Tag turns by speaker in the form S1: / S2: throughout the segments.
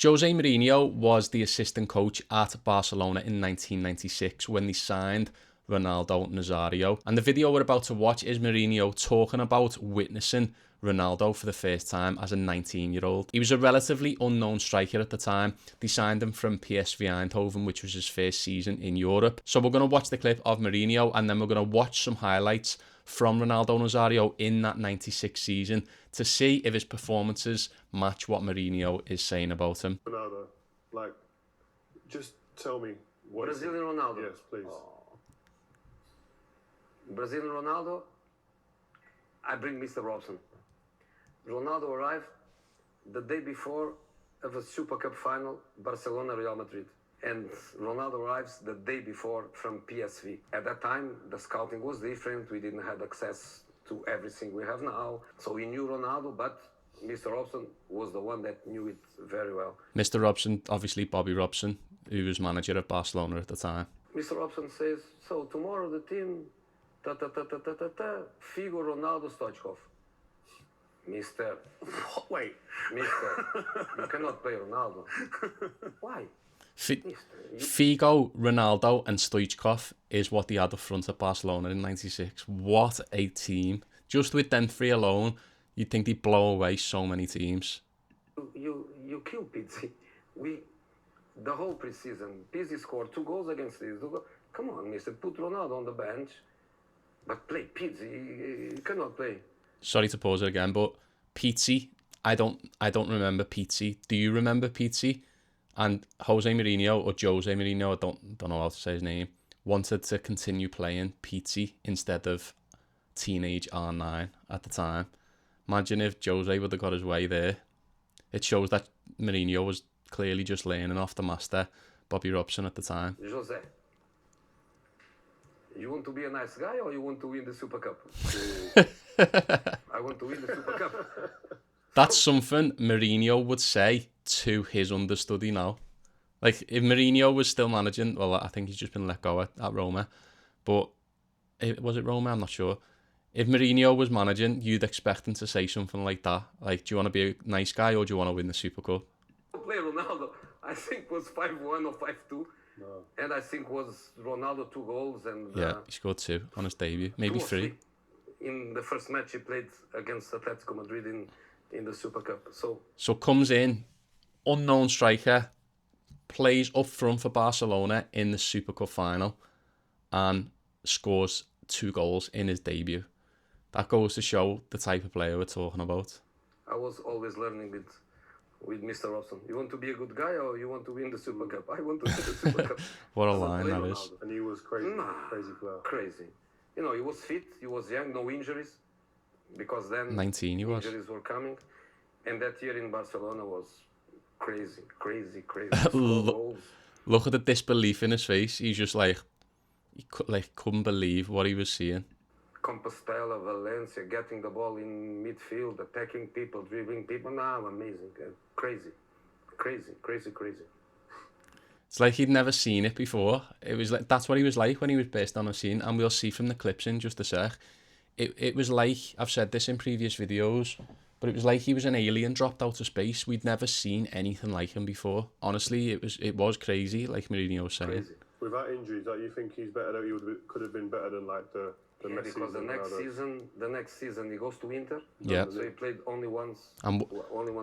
S1: Jose Mourinho was the assistant coach at Barcelona in 1996 when they signed Ronaldo Nazario. And the video we're about to watch is Mourinho talking about witnessing Ronaldo for the first time as a 19-year-old. He was a relatively unknown striker at the time. They signed him from PSV Eindhoven, which was his first season in Europe. So we're going to watch the clip of Mourinho, and then we're going to watch some highlights from Ronaldo Nazario in that 96 season to see if his performances match what Mourinho is saying about him.
S2: Ronaldo, like, just tell me what
S3: Brazilian Ronaldo.
S2: Yes, please.
S3: Brazilian Ronaldo, I bring Mr. Robson. Ronaldo arrived the day before of a Super Cup final, Barcelona, Real Madrid. And Ronaldo arrives the day before from PSV. At that time, the scouting was different. We didn't have access to everything we have now. So we knew Ronaldo, but Mr. Robson was the one that knew it very well.
S1: Mr. Robson, obviously Bobby Robson, who was manager of Barcelona at the time.
S3: Mr. Robson says, so tomorrow the team, Figo, Ronaldo, Stoichkov. Mister,
S2: Wait.
S3: Mister, you cannot play Ronaldo. Why?
S1: Figo, Ronaldo and Stoichkov is what they had up front at Barcelona in 96. What a team. Just with them three alone, you'd think they'd blow away so many teams.
S3: You kill Pizzi. The whole preseason, Pizzi scored 2 goals against this. Come on, mister, put Ronaldo on the bench, but play Pizzi. You cannot play. Sorry
S1: to pause it again, but Pizzi, I don't remember Pizzi. Do you remember Pizzi? And Jose Mourinho, or Jose Mourinho, I don't know how to say his name, wanted to continue playing Pizzi instead of teenage R9 at the time. Imagine if Jose would have got his way there. It shows that Mourinho was clearly just learning off the master, Bobby Robson, at the time.
S3: Jose, you want to be a nice guy or you want to win the Super Cup? I want to win the Super Cup.
S1: That's something Mourinho would say to his understudy now. Like, if Mourinho was still managing, well, I think he's just been let go at Roma, but was it Roma? I'm not sure. If Mourinho was managing, you'd expect him to say something like that. Like, do you want to be a nice guy or do you want to win the Super Cup?
S3: Play Ronaldo, I think was 5-1 or 5-2. No. And I think was Ronaldo 2 goals. And
S1: yeah, he scored 2 on his debut, maybe 3.
S3: In the first match he played against Atletico Madrid in the Super Cup.
S1: So comes in, unknown striker, plays up front for Barcelona in the Super Cup final and scores 2 goals in his debut. That goes to show the type of player we're talking about.
S3: I was always learning with Mr. Robson. You want to be a good guy or you want to win the Super Cup? I want to win the Super Cup.
S1: What a line that is.
S2: And he was crazy, crazy player.
S3: Crazy. You know, he was fit, he was young, no injuries. Because then
S1: 19 he was.
S3: Injuries were coming. And that year in Barcelona was crazy.
S1: Look at the disbelief in his face. He's just like, he couldn't believe what he was seeing.
S3: Compostela, Valencia, getting the ball in midfield, attacking people, dribbling people. Nah, amazing. Crazy.
S1: It's like he'd never seen it before. It was like, that's what he was like when he was burst on the scene. And we'll see from the clips in just a sec. It was like, I've said this in previous videos, but it was like he was an alien dropped out of space. We'd never seen anything like him before. Honestly, it was crazy, like Mourinho was saying.
S3: Crazy.
S2: Without injuries, like, you think he's better? That he could have been better than like the next season.
S3: Because the next season he goes to Inter.
S1: Yeah.
S3: So he played only one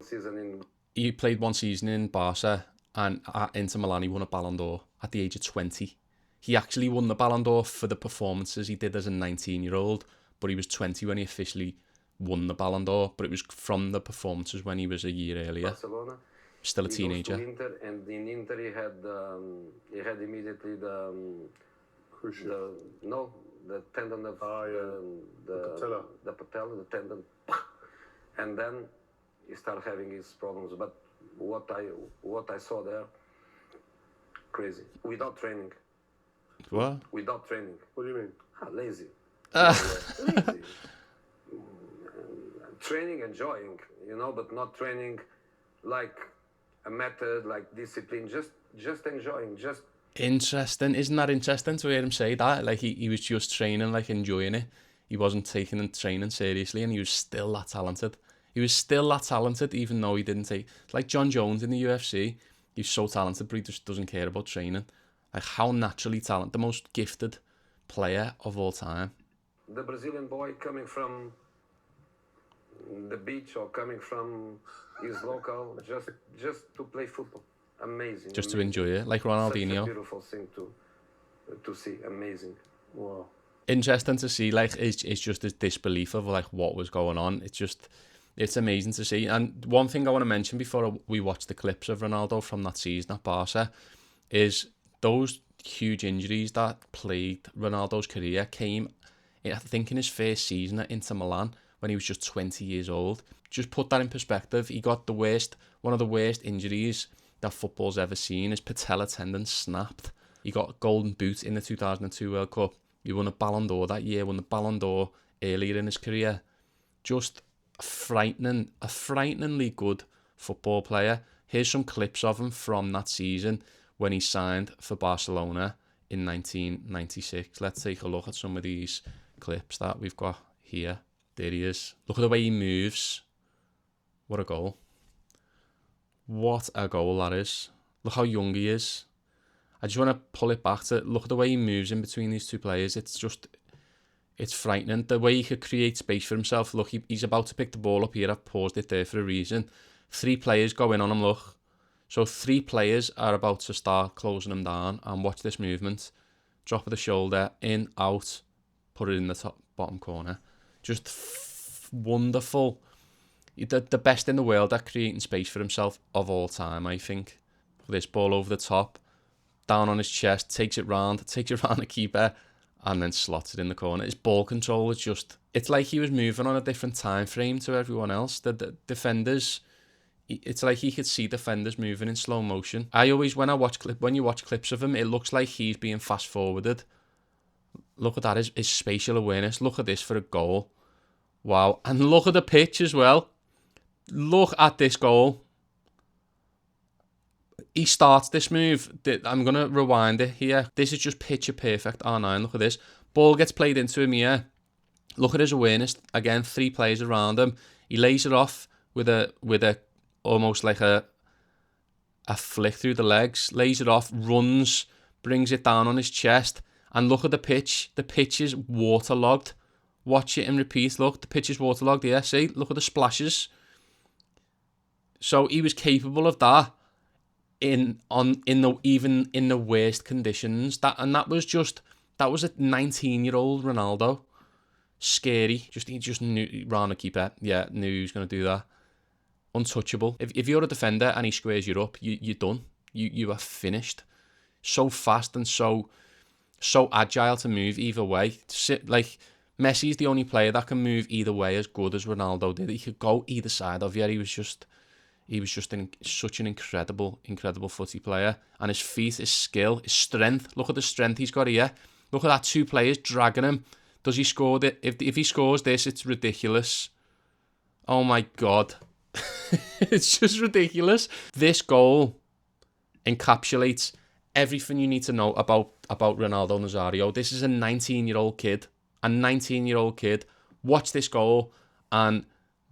S3: season
S1: He played 1 season in Barca, and at Inter Milan he won a Ballon d'Or at the age of 20. He actually won the Ballon d'Or for the performances he did as a 19-year-old, but he was 20 when he officially won the Ballon d'Or. But it was from the performances when he was a year earlier.
S3: Barcelona.
S1: Still a teenager.
S3: Goes to Inter, and in Inter he had immediately the tendon of the patella, the tendon, and then he started having his problems. But what I saw there, crazy. Without training.
S1: What?
S3: Without training.
S2: What do you mean?
S3: Lazy. Lazy. Training, enjoying, but not training like a method, like discipline. Just enjoying. Just.
S1: Interesting. Isn't that interesting to hear him say that? Like he was just training, like enjoying it. He wasn't taking training seriously, and he was still that talented. He He was still that talented, even though he didn't take... Like John Jones in the UFC, he's so talented, but he just doesn't care about training. Like, how naturally talented, the most gifted player of all time.
S3: The Brazilian boy coming from the beach or coming from his local just to play football. Amazing.
S1: Just
S3: amazing.
S1: to enjoy it, like Ronaldinho.
S3: Such a beautiful thing to see. Amazing. Wow.
S1: Interesting to see, like, it's just his disbelief of, like, what was going on. It's amazing to see. And one thing I want to mention before we watch the clips of Ronaldo from that season at Barca is those huge injuries that plagued Ronaldo's career came, I think, in his first season at Inter Milan when he was just 20 years old. Just put that in perspective. He got one of the worst injuries that football's ever seen. His patella tendon snapped. He got a golden boot in the 2002 World Cup. He won a Ballon d'Or that year, won the Ballon d'Or earlier in his career. Just a frighteningly good football player. Here's some clips of him from that season when he signed for Barcelona in 1996. Let's take a look at some of these clips that we've got here. There he is. Look at the way he moves. What a goal. What a goal that is. Look how young he is. I just want to pull it back to look at the way he moves in between these two players. It's frightening. The way he could create space for himself. Look, he's about to pick the ball up here. I've paused it there for a reason. 3 players go in on him, look. So 3 players are about to start closing him down. And watch this movement. Drop of the shoulder, in, out, put it in the bottom corner. Just wonderful. The best in the world at creating space for himself of all time, I think. This ball over the top, down on his chest, takes it round the keeper, and then slots it in the corner. His ball control is just... It's like he was moving on a different time frame to everyone else. The defenders... It's like he could see defenders moving in slow motion. I always, when you watch clips of him, it looks like he's being fast forwarded. Look at that, his spatial awareness. Look at this for a goal. Wow. And look at the pitch as well. Look at this goal. He starts this move. I'm going to rewind it here. This is just picture perfect R9. Look at this. Ball gets played into him here. Look at his awareness. Again, 3 players around him. He lays it off with a almost like a flick through the legs. Lays it off, runs, brings it down on his chest. And look at the pitch. The pitch is waterlogged. Watch it and repeat. Look, the pitch is waterlogged here. See, look at the splashes. So he was capable of that even in the worst conditions. That was a 19-year-old Ronaldo. Scary. He just knew, round the keeper. Yeah, knew he was going to do that. Untouchable. If you're a defender and he squares you up, you're done. You are finished. So fast and so agile to move either way. Like, Messi's the only player that can move either way as good as Ronaldo did. He could go either side of you. He was just such an incredible footy player. And his feet, his skill, his strength. Look at the strength he's got here. Look at that, 2 players dragging him. Does he score? If he scores this, it's ridiculous. Oh my God. It's just ridiculous. This goal encapsulates everything you need to know about Ronaldo Nazario. This is a 19-year-old kid. A 19-year-old kid. Watch this goal, and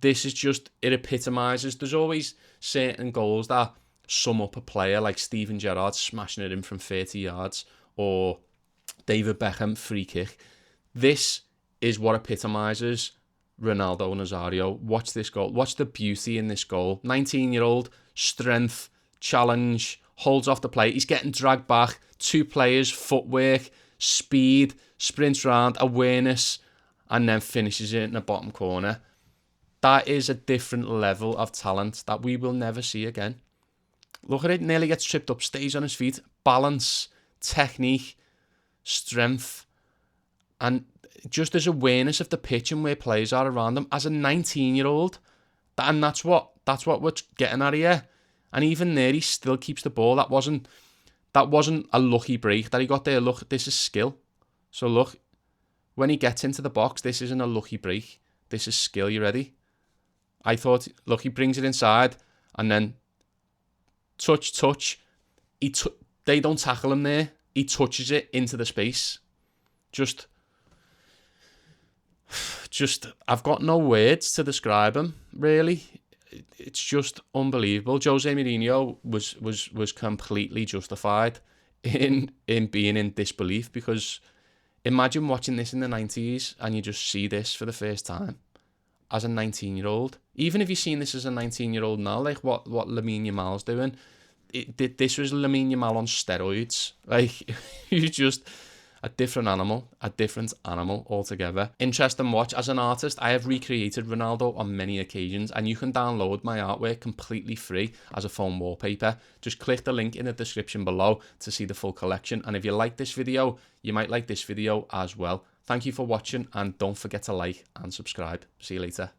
S1: this is just, it epitomises. There's always certain goals that sum up a player, like Steven Gerrard smashing it in from 30 yards, or David Beckham free kick. This is what epitomises Ronaldo Nazario. Watch this goal. Watch the beauty in this goal. 19-year-old, strength, challenge, holds off the play. He's getting dragged back. 2 players, footwork, speed, sprints round, awareness, and then finishes it in the bottom corner. That is a different level of talent that we will never see again. Look at it, nearly gets tripped up, stays on his feet. Balance, technique, strength, and just his awareness of the pitch and where players are around him as a 19-year-old. And that's what we're getting at here. And even there, he still keeps the ball. That wasn't a lucky break that he got there. Look, this is skill. So look, when he gets into the box, this isn't a lucky break. This is skill. You ready? I thought, look, he brings it inside and then touch. They don't tackle him there. He touches it into the space. Just I've got no words to describe him, really. It's just unbelievable. Jose Mourinho was completely justified in being in disbelief, because imagine watching this in the 90s and you just see this for the first time as a 19-year-old. Even if you've seen this as a 19-year-old now, like what Lamine Yamal's doing, this was Lamine Yamal on steroids. Like, you just a different animal altogether. Interesting watch. As an artist, I have recreated Ronaldo on many occasions, and you can download my artwork completely free as a phone wallpaper. Just click the link in the description below to see the full collection. And if you like this video, you might like this video as well. Thank you for watching, and don't forget to like and subscribe. See you later.